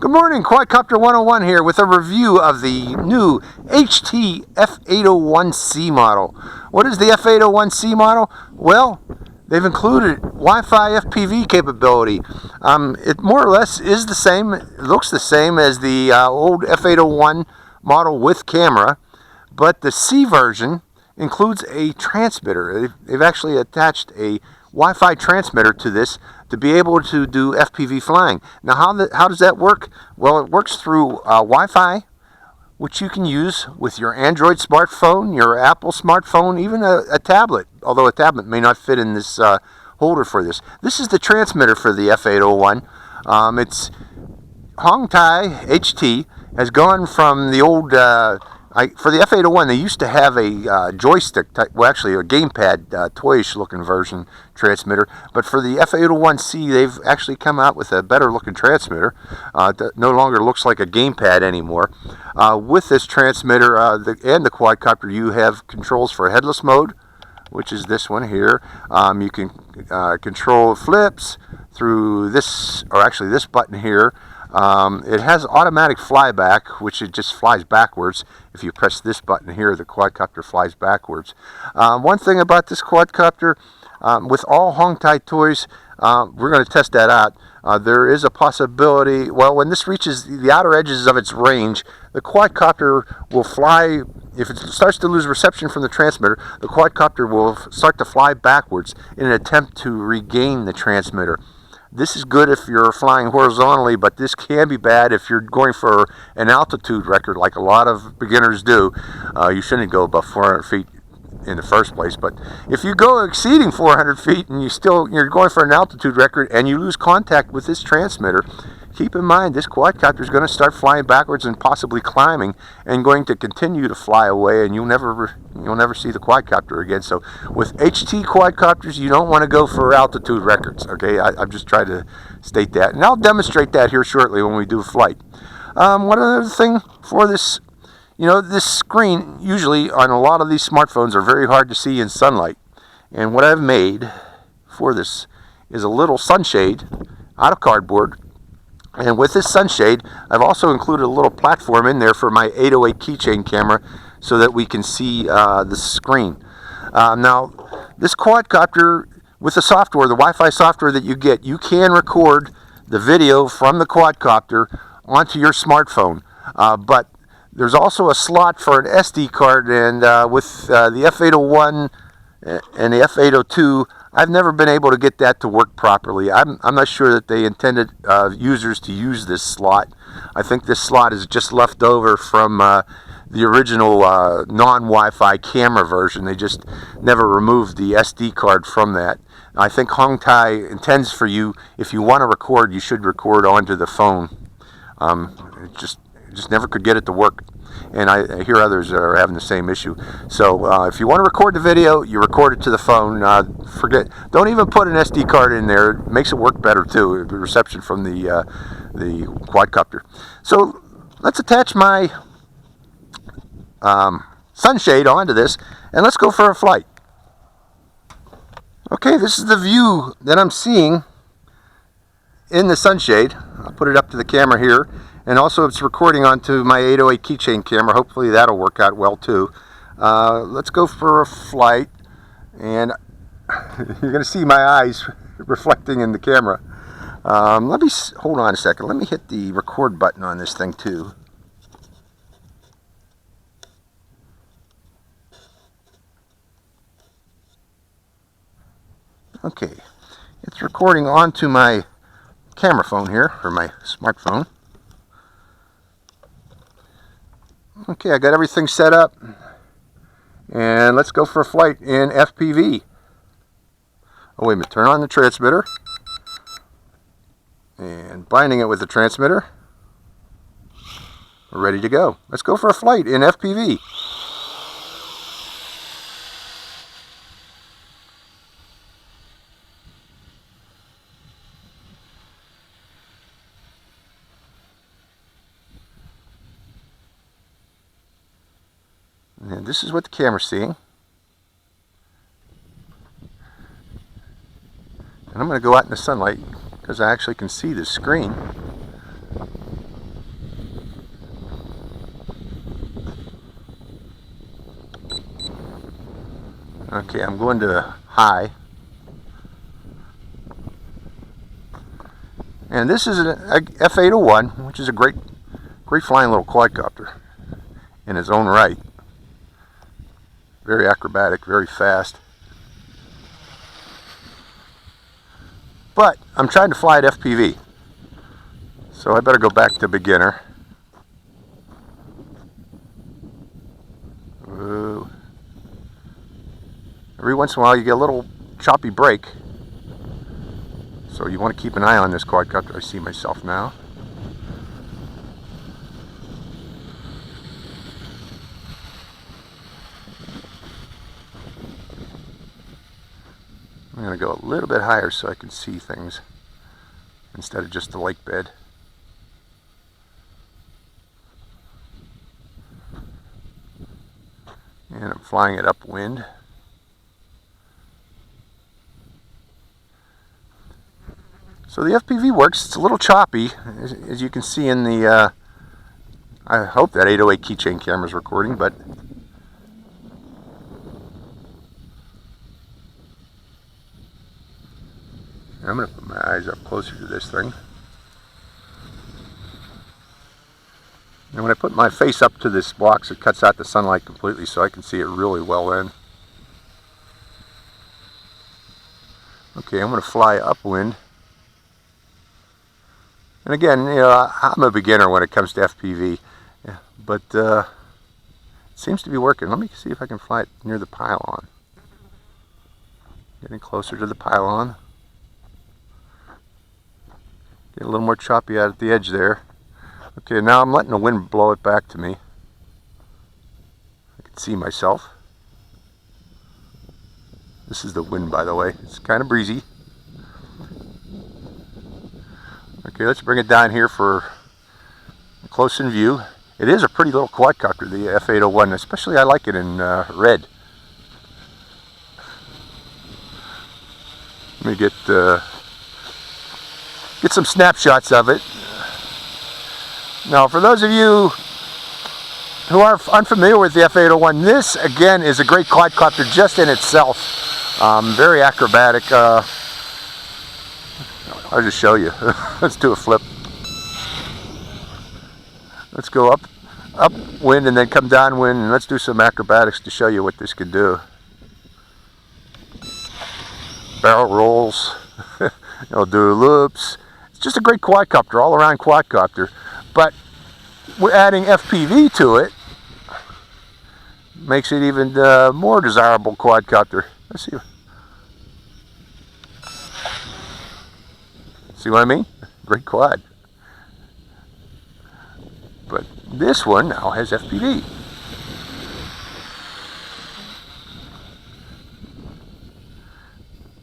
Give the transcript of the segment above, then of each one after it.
Good morning, Quadcopter 101 here with a review of the new HT F801C model. What is the F801C model? Well, they've included Wi-Fi FPV capability. It more or less is the same, it looks the same as the old F801 model with camera, but the C version includes a transmitter. They've actually attached a Wi-Fi transmitter to this to be able to do FPV flying. Now, how does that work? Well, it works through Wi-Fi, which you can use with your Android smartphone, your Apple smartphone, even a tablet, although a tablet may not fit in this holder for this. This is the transmitter for the F801. It's Hongtai HT has gone from the old for the F801, they used to have a joystick type, well, actually a gamepad, toyish looking version transmitter. But for the F801C, they've actually come out with a better looking transmitter. That no longer looks like a gamepad anymore. With this transmitter and the quadcopter, you have controls for headless mode, which is this one here. You can control flips through this, or actually this button here. It has automatic flyback, which it just flies backwards. If you press this button here, the quadcopter flies backwards. One thing about this quadcopter, with all Hongtai toys, we're going to test that out. There is a possibility, well, when this reaches the outer edges of its range, the quadcopter will fly. If it starts to lose reception from the transmitter, the quadcopter will start to fly backwards in an attempt to regain the transmitter. This is good if you're flying horizontally, but this can be bad if you're going for an altitude record like a lot of beginners do. You shouldn't go above 400 feet in the first place, but if you go exceeding 400 feet and you're going for an altitude record and you lose contact with this transmitter, keep in mind this quadcopter is going to start flying backwards and possibly climbing and going to continue to fly away, and you'll never see the quadcopter again. So with HT quadcopters, you don't want to go for altitude records. Okay, I'm just trying to state that, and I'll demonstrate that here shortly when we do a flight. One other thing for this, this screen usually on a lot of these smartphones are very hard to see in sunlight, and what I've made for this is a little sunshade out of cardboard. And with this sunshade, I've also included a little platform in there for my 808 keychain camera so that we can see the screen. Now, this quadcopter, with the software, the Wi-Fi software that you get, you can record the video from the quadcopter onto your smartphone. But there's also a slot for an SD card, and with the F801 and the F802, I've never been able to get that to work properly. I'm not sure that they intended users to use this slot. I think this slot is just left over from the original non-Wi-Fi camera version. They just never removed the SD card from that. I think Hongtai intends for you, if you want to record, you should record onto the phone. Just never could get it to work, and I hear others are having the same issue. So if you want to record the video, you record it to the phone. Don't even put an SD card in there. It makes it work better too, the reception from the quadcopter. So let's attach my sunshade onto this, and let's go for a flight. Okay, this is the view that I'm seeing in the sunshade. I'll put it up to the camera here. And also it's recording onto my 808 keychain camera. Hopefully that'll work out well too. Let's go for a flight. And you're going to see my eyes reflecting in the camera. Hold on a second. Let me hit the record button on this thing too. Okay. It's recording onto my camera phone here, or my smartphone. Okay, I got everything set up, and let's go for a flight in FPV. Oh, wait a minute, turn on the transmitter, and binding it with the transmitter. We're ready to go. Let's go for a flight in FPV. And this is what the camera's seeing. And I'm going to go out in the sunlight because I actually can see the screen. Okay, I'm going to high. And this is an F801, which is a great flying little quadcopter in its own right. Very acrobatic, very fast. But I'm trying to fly at FPV, so I better go back to beginner. Ooh. Every once in a while you get a little choppy break, so you want to keep an eye on this quadcopter. I see myself now. I'm going to go a little bit higher so I can see things instead of just the lake bed. And I'm flying it upwind. So the FPV works. It's a little choppy, as you can see in the, I hope that 808 keychain camera is recording, but I'm going to put my eyes up closer to this thing. And when I put my face up to this box, it cuts out the sunlight completely so I can see it really well then. Okay, I'm going to fly upwind. And again, you know, I'm a beginner when it comes to FPV, yeah, but it seems to be working. Let me see if I can fly it near the pylon. Getting closer to the pylon. Get a little more choppy out at the edge there. Okay, now I'm letting the wind blow it back to me. I can see myself. This is the wind, by the way. It's kind of breezy. Okay, let's bring it down here for a close-in view. It is a pretty little quadcopter, the F801, especially I like it in red. Let me get some snapshots of it. Now, for those of you who are unfamiliar with the F801, this again is a great quadcopter just in itself. Very acrobatic. I'll just show you. Let's do a flip. Let's go upwind and then come downwind, and let's do some acrobatics to show you what this can do. Barrel rolls. It'll do loops. It's just a great quadcopter, all around quadcopter. But we're adding FPV to it. Makes it even more desirable quadcopter. Let's see. See what I mean? Great quad. But this one now has FPV.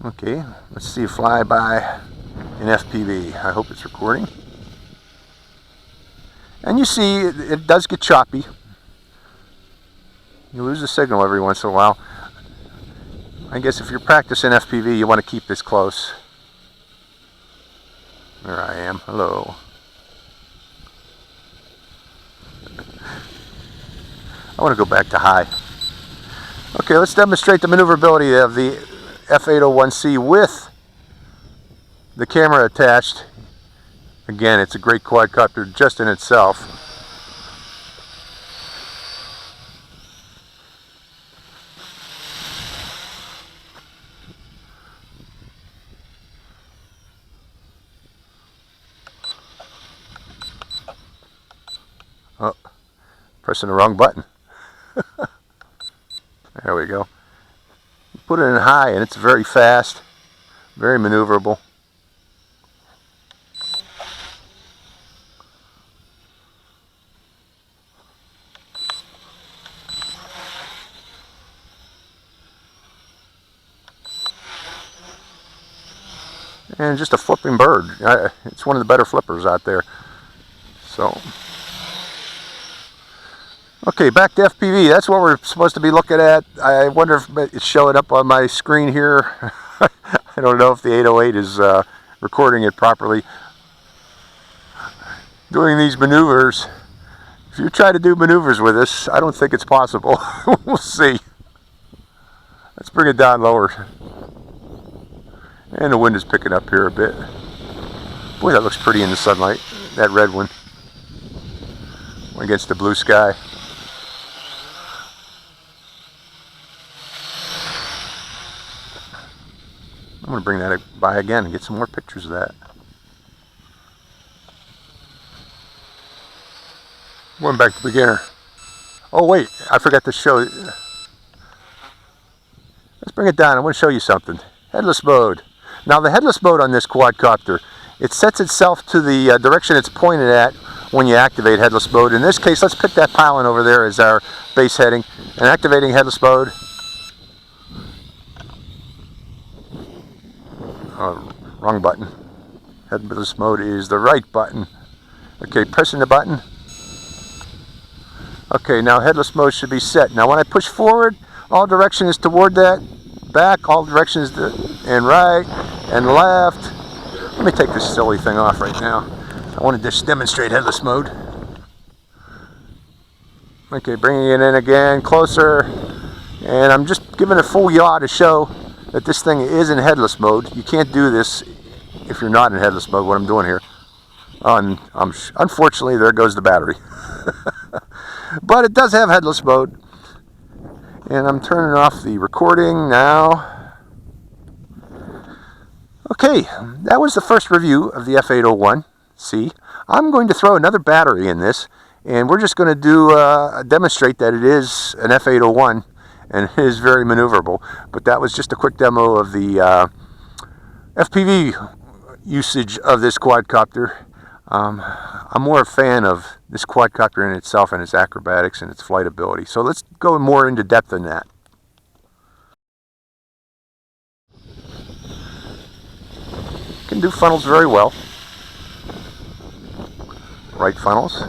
Okay, let's see a flyby in FPV. I hope it's recording. And you see, it does get choppy. You lose the signal every once in a while. I guess if you're practicing FPV, you want to keep this close. There I am. Hello. I want to go back to high. Okay, let's demonstrate the maneuverability of the F801C with the camera attached. Again, it's a great quadcopter just in itself. Oh, pressing the wrong button. There we go. Put it in high and it's very fast, very maneuverable. And just a flipping bird. It's one of the better flippers out there. So, okay, back to FPV. That's what we're supposed to be looking at. I wonder if it's showing up on my screen here. I don't know if the 808 is recording it properly. Doing these maneuvers. If you try to do maneuvers with this, I don't think it's possible. We'll see. Let's bring it down lower. And the wind is picking up here a bit. Boy, that looks pretty in the sunlight, that red one against the blue sky. I'm going to bring that by again and get some more pictures of that. Going back to beginner. Oh wait, I forgot to show. Let's bring it down. I want to show you something. Headless mode. Now the headless mode on this quadcopter, it sets itself to the direction it's pointed at when you activate headless mode. In this case, let's pick that pylon over there as our base heading. And activating headless mode. Wrong button. Headless mode is the right button. Okay, pressing the button. Okay, now headless mode should be set. Now when I push forward, all direction is toward that. Back, all directions and right and left. Let me take this silly thing off right now. I want to just demonstrate headless mode. Okay, bringing it in again, closer. And I'm just giving a full yaw to show that this thing is in headless mode. You can't do this if you're not in headless mode, what I'm doing here. Unfortunately, there goes the battery. But it does have headless mode. And I'm turning off the recording now. Okay, that was the first review of the F801C. I'm going to throw another battery in this, and we're just going to do demonstrate that it is an F801 and it is very maneuverable. But that was just a quick demo of the FPV usage of this quadcopter. I'm more a fan of this quadcopter in itself and its acrobatics and its flight ability. So let's go more into depth than that. Can do funnels very well. Right funnels.